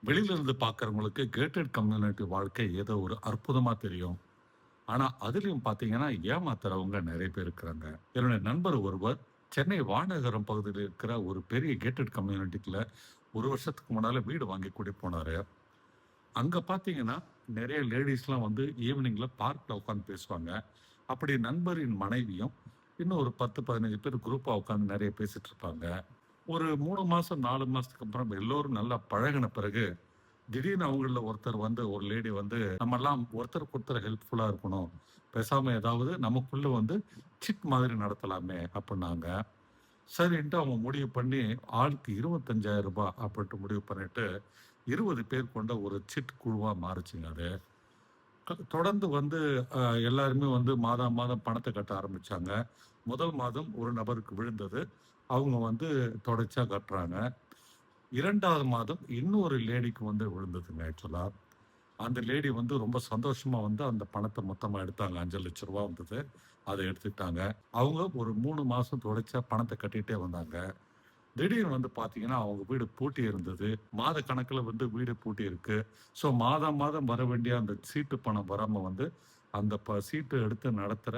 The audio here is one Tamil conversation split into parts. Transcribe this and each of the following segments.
வெளியில இருந்து பார்க்குறவங்களுக்கு கேட்டட் கம்யூனிட்டி வாழ்க்கை ஏதோ ஒரு அற்புதமா தெரியும். ஆனா, அதிலயும் பார்த்தீங்கன்னா, ஏமாத்துறவங்க நெறைய பேர் இருக்கிறாங்க. என்னுடைய நண்பர் ஒருவர் சென்னை வானகரம் பகுதியில இருக்கிற ஒரு பெரிய கேட்டட் கம்யூனிட்டிக்குள்ள 1 வருஷத்துக்கு முன்னால வீடு வாங்கி குடி போனாரு. அங்க பார்த்தீங்கன்னா, நெறைய லேடீஸ்லாம் வந்து ஈவினிங்ல பார்க்ல உட்கார்ந்து பேசுவாங்க. அப்படி நண்பரின் மனைவியும், இன்னும் ஒரு 10, 15 பேர் குரூப்பா உட்கார்ந்து நெறைய பேசிட்டு இருப்பாங்க. ஒரு 3 மாசம், 4 மாசத்துக்கு அப்புறம் எல்லோரும் நல்லா பழகுன பிறகு திடீர்னு அவங்கள்ல ஒருத்தர் வந்து ஒரு லேடி வந்து, "நம்மலாம் ஒருத்தருக்கு ஒருத்தர் ஹெல்ப்ஃபுல்லா இருக்கணும். பேசாம ஏதாவது நமக்குள்ள வந்து சிட் மாதிரி நடத்தலாமே" அப்புட்னாங்க. சரின்ட்டு அவங்க முடிவு பண்ணி, ஆளுக்கு ரூ. 25,000 அப்படின்ட்டு முடிவு பண்ணிட்டு, 20 பேர் கொண்ட ஒரு சிட் குழுவா மாறுச்சுங்க அது. தொடர்ந்து வந்து அ எல்லாருமே வந்து மாதா மாதம் பணத்த கட்ட ஆரம்பிச்சாங்க. முதல் மாதம் ஒரு நபருக்கு விழுந்தது. அவங்க வந்து தொடர்ச்சியா கட்டுறாங்க. 2வது மாதம் இன்னொரு லேடிக்கு வந்து விழுந்ததுங்க ஆக்சுவலா. அந்த லேடி வந்து ரொம்ப சந்தோஷமா வந்து அந்த பணத்த மொத்தமா எடுத்தாங்க. ரூ. 5,00,000 வந்தது. அத எடுத்துக்கிட்டாங்க. அவங்க ஒரு 3 மாசம் தொடர்ச்சியா பணத்த கட்டிட்டே வந்தாங்க. திடீர்னு வந்து பார்த்தீங்கன்னா, அவங்க வீடு பூட்டி இருந்தது. மாத கணக்குல வந்து வீடு பூட்டி இருக்கு. ஸோ மாதம் மாதம் வர வேண்டிய அந்த சீட்டு பணம் வராம வந்து, அந்த சீட்டு எடுத்து நடத்துற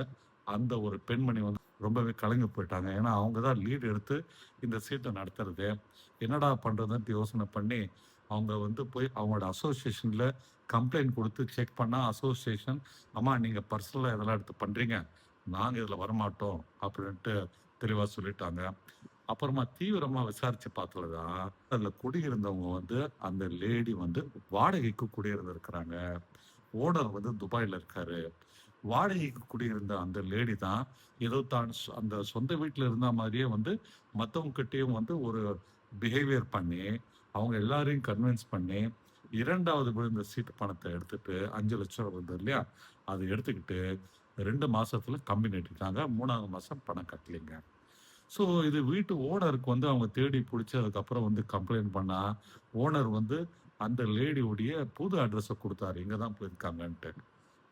அந்த ஒரு பெண்மணி வந்து ரொம்பவே கலங்கி போயிட்டாங்க. ஏன்னா, அவங்க தான் லீட் எடுத்து இந்த சீட்ட நடத்துறதே. என்னடா பண்றதுன்ட்டு யோசனை பண்ணி, அவங்க வந்து போய் அவங்களோட அசோசியேஷன்ல கம்ப்ளைண்ட் குடுத்து செக் பண்ணா, அசோசியேஷன் "அம்மா நீங்க பர்சனலா இதெல்லாம் எடுத்து பண்றீங்க. நாங்க இதுல வரமாட்டோம்." அப்படின்ட்டு தெளிவா சொல்லிட்டாங்க. அப்புறமா தீவிரமா விசாரிச்சு பார்த்ததுல தான், அதுல குடியிருந்தவங்க வந்து அந்த லேடி வந்து வாடகைக்கு குடியிருந்திருக்கிறாங்க. ஓனர் வந்து துபாய்ல இருக்காரு. வாடகைக்கு குடியிருந்த அந்த லேடி தான் ஏதோ தான் அந்த சொந்த வீட்ல இருந்த மாதிரியே வந்து மத்தவங்ககிட்டயும் வந்து ஒரு பிஹேவியர் பண்ணி, அவங்க எல்லாரையும் கன்வின்ஸ் பண்ணி 2வது விழுந்த சீட்டு பணத்த எடுத்துட்டு ரூ. 5,00,000 இருந்தது இல்லையா? அத எடுத்துக்கிட்டு 2 மாசத்துல கம்பி நீட்டிட்டாங்க. 3வது மாசம் பணம் கட்டலைங்க. ஸோ இது வீட்டு ஓனருக்கு வந்து அவங்க தேடி புடிச்சு அதுக்கப்புறம் வந்து கம்ப்ளைண்ட் பண்ணா, ஓனர் வந்து அந்த லேடியோடைய புது அட்ரஸ குடுத்தாரு. இங்க தான் போயிருக்காங்கன்ட்டு.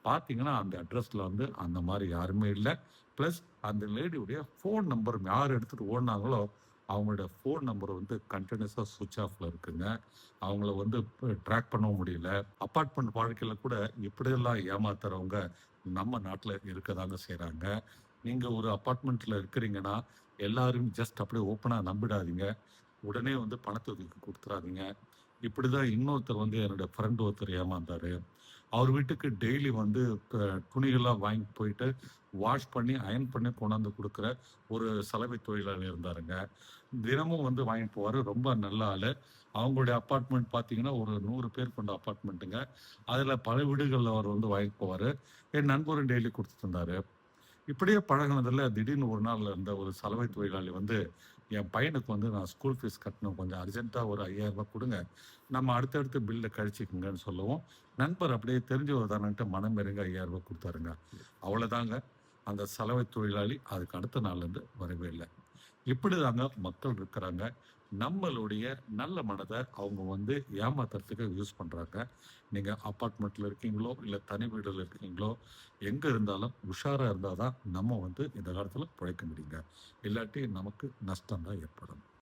பார்த்தீங்கன்னா, அந்த அட்ரஸ்ல வந்து அந்த மாரி யாருமே இல்ல. பிளஸ் அந்த லேடியுடைய ஃபோன் நம்பர் யார் எடுத்துட்டு ஓடுனாங்களோ, அவங்களோட ஃபோன் நம்பர் வந்து கன்டினியூஸா ஸ்விட்ச் ஆஃப்ல இருக்குங்க. அவங்கள வந்து ட்ராக் பண்ணவும் முடியல. அபார்ட்மெண்ட் வாழ்க்கையில கூட இப்படியெல்லாம் ஏமாத்துறவங்க நம்ம நாட்ல இருக்கதாங்க செய்றாங்க. நீங்க ஒரு அபார்ட்மெண்ட்ல இருக்கிறீங்கன்னா, எல்லாரும் ஜஸ்ட் அப்படியே ஓப்பனா நம்பிடாதீங்க. உடனே வந்து பணத்த தூக்கி குடுத்துறாதீங்க. இப்படிதான் இன்னொருத்தர் வந்து என்னோட ஃப்ரெண்ட் ஒருத்தர் ஏமாந்தாரு. அவர் வீட்டுக்கு டெய்லி வந்து துணிகள்லாம் வாங்கிட்டு போயிட்டு, வாஷ் பண்ணி, அயர்ன் பண்ணி கொண்டாந்து குடுக்குற ஒரு சலவை தொழிலாளி இருந்தாருங்க. தினமும் வந்து வாங்கிட்டு போவாரு. ரொம்ப நல்ல ஆளு. அவங்களுடைய அபார்ட்மெண்ட் பார்த்தீங்கன்னா, ஒரு 100 பேர் கொண்ட அபார்ட்மெண்ட்டுங்க. அதுல பல வீடுகள்ல அவர் வந்து வாங்கிட்டு போவாரு. என் நண்பரும் டெய்லி குடுத்துட்டு இருந்தாரு. இப்படியே பழகுனதுல திடீர்னு ஒரு நாள் அந்த ஒரு சலவை தொழிலாளி வந்து, என் பையனுக்கு வந்து நான் ஸ்கூல் ஃபீஸ் கட்டணும். கொஞ்சம் அர்ஜென்ட்டா ஒரு ரூ. 5,000 குடுங்க. நம்ம அடுத்தடுத்து பில்ல கழிச்சுக்கங்கன்னு சொல்லவும், நண்பர் அப்படியே தெரிஞ்சவர் தானேன்ட்டு மனம் இறங்கி ரூ. 5,000 குடுத்தாருங்க. அவ்வளோதாங்க. அந்த சலவை தொழிலாளி அதுக்கு அடுத்த நாள்லருந்து வரவே இல்ல. இப்படிதாங்க மக்கள் இருக்கிறாங்க. நம்மளுடைய நல்ல மனத அவங்க வந்து ஏமாத்துறதுக்கு யூஸ் பண்றாங்க. நீங்க அபார்ட்மெண்ட்ல இருக்கீங்களோ, இல்ல தனி வீடுல இருக்கீங்களோ, எங்க இருந்தாலும் உஷாரா இருந்தா தான் நம்ம வந்து இந்த காலத்துல பொழைக்க முடியுங்க. இல்லாட்டி நமக்கு நஷ்டம் தான் ஏற்படும்.